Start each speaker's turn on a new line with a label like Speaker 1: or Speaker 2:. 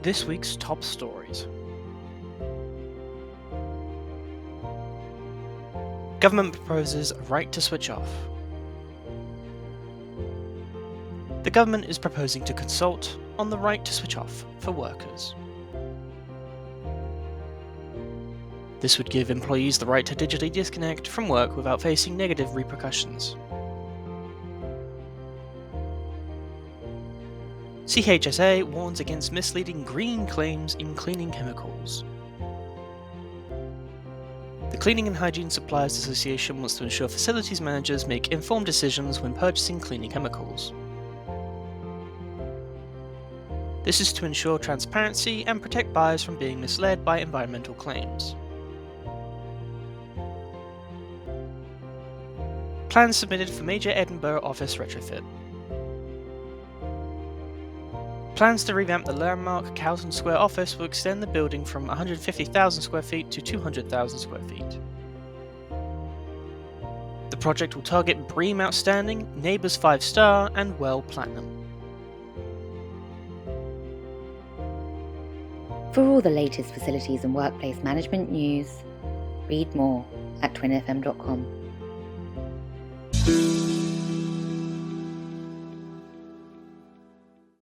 Speaker 1: This week's top stories. Government proposes a right to switch off. The government is proposing to consult on the right to switch off for workers. This would give employees the right to digitally disconnect from work without facing negative repercussions. CHSA warns against misleading green claims in cleaning chemicals. The Cleaning and Hygiene Suppliers Association wants to ensure facilities managers make informed decisions when purchasing cleaning chemicals. This is to ensure transparency and protect buyers from being misled by environmental claims. Plans submitted for major Edinburgh office retrofit. Plans to revamp the landmark Carlton Square office will extend the building from 150,000 square feet to 200,000 square feet. The project will target BREEAM Outstanding, Neighbours 5-star and WELL Platinum.
Speaker 2: For all the latest facilities and workplace management news, read more at TWinFM.com.